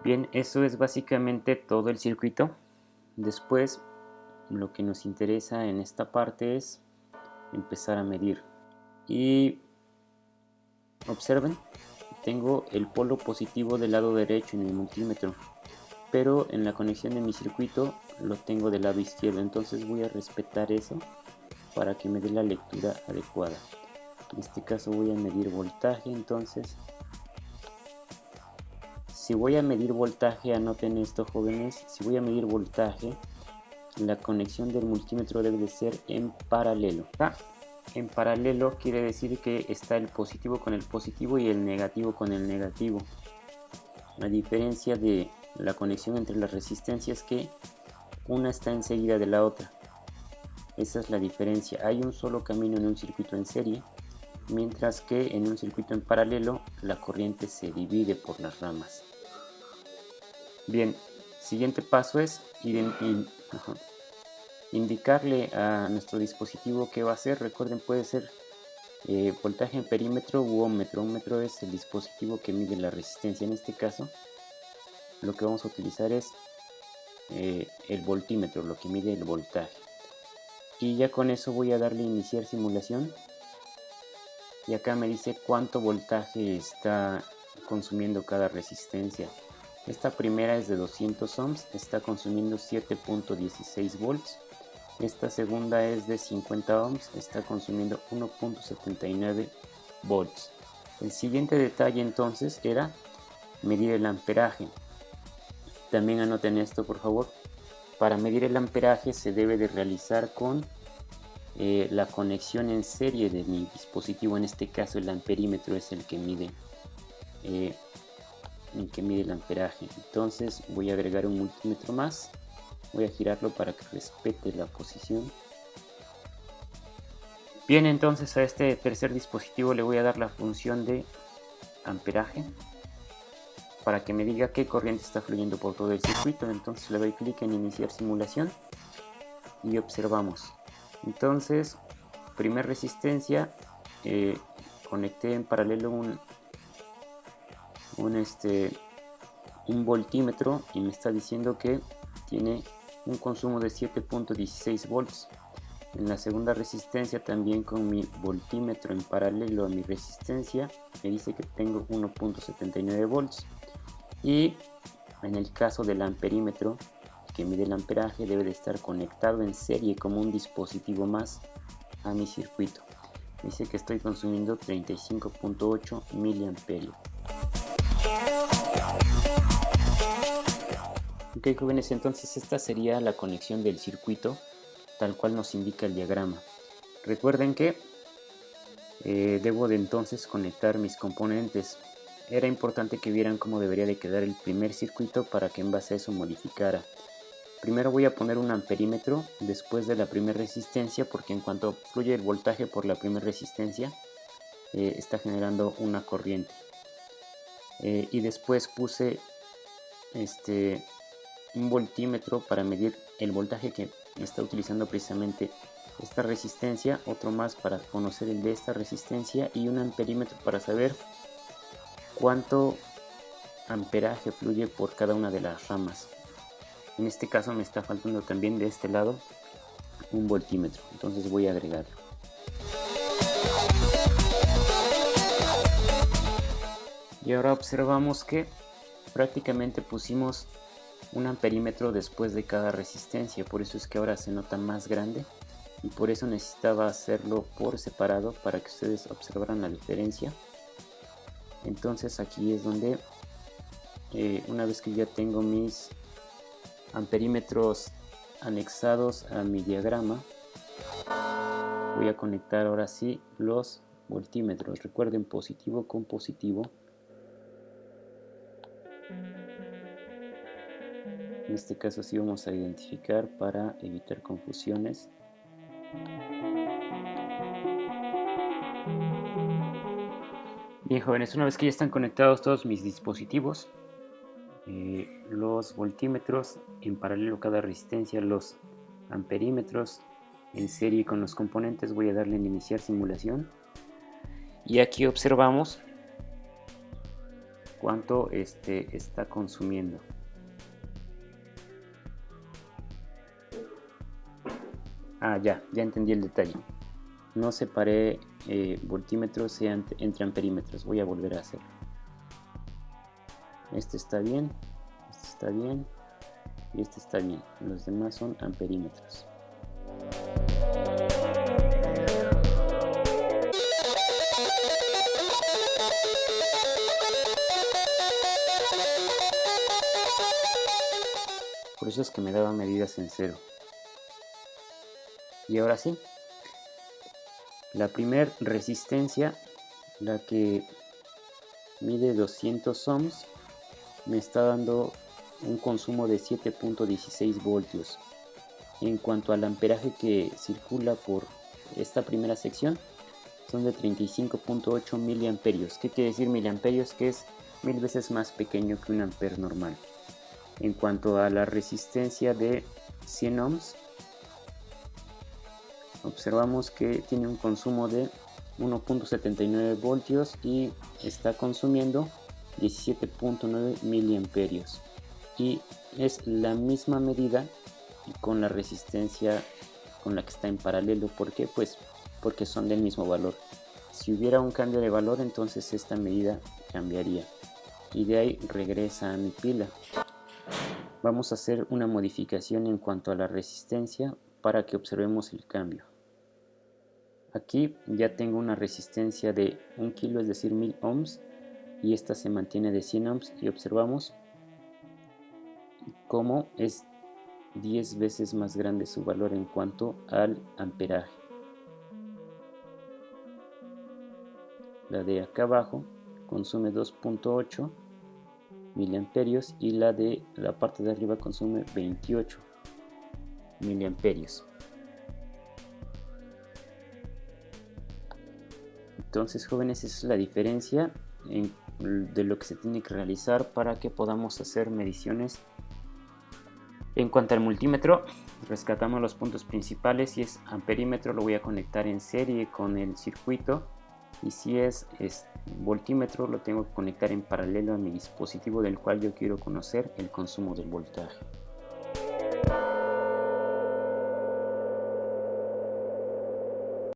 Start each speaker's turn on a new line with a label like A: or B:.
A: Bien, eso es básicamente todo el circuito. Después, lo que nos interesa en esta parte es empezar a medir. Y observen, tengo el polo positivo del lado derecho en el multímetro, pero en la conexión de mi circuito lo tengo del lado izquierdo. Entonces voy a respetar eso para que me dé la lectura adecuada. En este caso voy a medir voltaje. Entonces, si voy a medir voltaje, anoten esto, jóvenes, si voy a medir voltaje, la conexión del multímetro debe de ser en paralelo. En paralelo quiere decir que está el positivo con el positivo y el negativo con el negativo. La diferencia de la conexión entre las resistencias es que una está enseguida de la otra. Esa es la diferencia. Hay un solo camino en un circuito en serie, mientras que en un circuito en paralelo la corriente se divide por las ramas. Bien, siguiente paso es indicarle a nuestro dispositivo qué va a hacer. Recuerden, puede ser voltaje en perímetro u ohmmetro. Ohmmetro es el dispositivo que mide la resistencia. En este caso, lo que vamos a utilizar es el voltímetro, lo que mide el voltaje. Y ya con eso voy a darle iniciar simulación. Y acá me dice cuánto voltaje está consumiendo cada resistencia. Esta primera es de 200 ohms, está consumiendo 7.16 volts. Esta segunda es de 50 ohms, está consumiendo 1.79 volts. El siguiente detalle entonces era medir el amperaje. También anoten esto, por favor. Para medir el amperaje se debe de realizar con la conexión en serie de mi dispositivo. En este caso el amperímetro es el que mide el amperaje. Entonces voy a agregar un multímetro más, voy a girarlo para que respete la posición. Bien, entonces a este tercer dispositivo le voy a dar la función de amperaje para que me diga qué corriente está fluyendo por todo el circuito. Entonces le doy clic en iniciar simulación y observamos. Entonces, primer resistencia, conecté en paralelo un voltímetro y me está diciendo que tiene un consumo de 7.16 volts. En la segunda resistencia, también con mi voltímetro en paralelo a mi resistencia, me dice que tengo 1.79 volts. Y en el caso del amperímetro, que mide el amperaje, debe de estar conectado en serie como un dispositivo más a mi circuito. Dice que estoy consumiendo 35.8 miliamperios. Ok, jóvenes, entonces esta sería la conexión del circuito tal cual nos indica el diagrama. Recuerden que debo de entonces conectar mis componentes. Era importante que vieran cómo debería de quedar el primer circuito para que en base a eso modificara. Primero voy a poner un amperímetro después de la primera resistencia, porque en cuanto fluye el voltaje por la primera resistencia está generando una corriente. Y después puse un voltímetro para medir el voltaje que está utilizando precisamente esta resistencia, otro más para conocer el de esta resistencia y un amperímetro para saber cuánto amperaje fluye por cada una de las ramas. En este caso me está faltando también de este lado un voltímetro, entonces voy a agregarlo. Y ahora observamos que prácticamente pusimos un amperímetro después de cada resistencia, por eso es que ahora se nota más grande y por eso necesitaba hacerlo por separado para que ustedes observaran la diferencia. Entonces aquí es donde una vez que ya tengo mis amperímetros anexados a mi diagrama, voy a conectar ahora sí los voltímetros. Recuerden, positivo con positivo. En este caso sí vamos a identificar para evitar confusiones. Bien, jóvenes, una vez que ya están conectados todos mis dispositivos, los voltímetros en paralelo a cada resistencia, los amperímetros en serie con los componentes, voy a darle en iniciar simulación. Y aquí observamos cuánto está consumiendo. Ya entendí el detalle. No separé voltímetros entre amperímetros. Voy a volver a hacerlo. Este está bien, este está bien y este está bien. Los demás son amperímetros. Por eso es que me daba medidas en cero. Y ahora sí, la primer resistencia, la que mide 200 ohms, me está dando un consumo de 7.16 voltios. En cuanto al amperaje que circula por esta primera sección, son de 35.8 miliamperios. ¿Qué quiere decir miliamperios? Que es 1000 veces más pequeño que un amper normal. En cuanto a la resistencia de 100 ohms, observamos que tiene un consumo de 1.79 voltios y está consumiendo 17.9 miliamperios. Y es la misma medida con la resistencia con la que está en paralelo. ¿Por qué? Pues porque son del mismo valor. Si hubiera un cambio de valor, entonces esta medida cambiaría. Y de ahí regresa a mi pila. Vamos a hacer una modificación en cuanto a la resistencia para que observemos el cambio. Aquí ya tengo una resistencia de 1 kilo, es decir 1000 ohms, y esta se mantiene de 100 ohms, y observamos cómo es 10 veces más grande su valor en cuanto al amperaje. La de acá abajo consume 2.8 miliamperios y la de la parte de arriba consume 28 miliamperios. Entonces, jóvenes, esa es la diferencia de lo que se tiene que realizar para que podamos hacer mediciones. En cuanto al multímetro, rescatamos los puntos principales. Si es amperímetro, lo voy a conectar en serie con el circuito, y si es voltímetro, lo tengo que conectar en paralelo a mi dispositivo del cual yo quiero conocer el consumo del voltaje.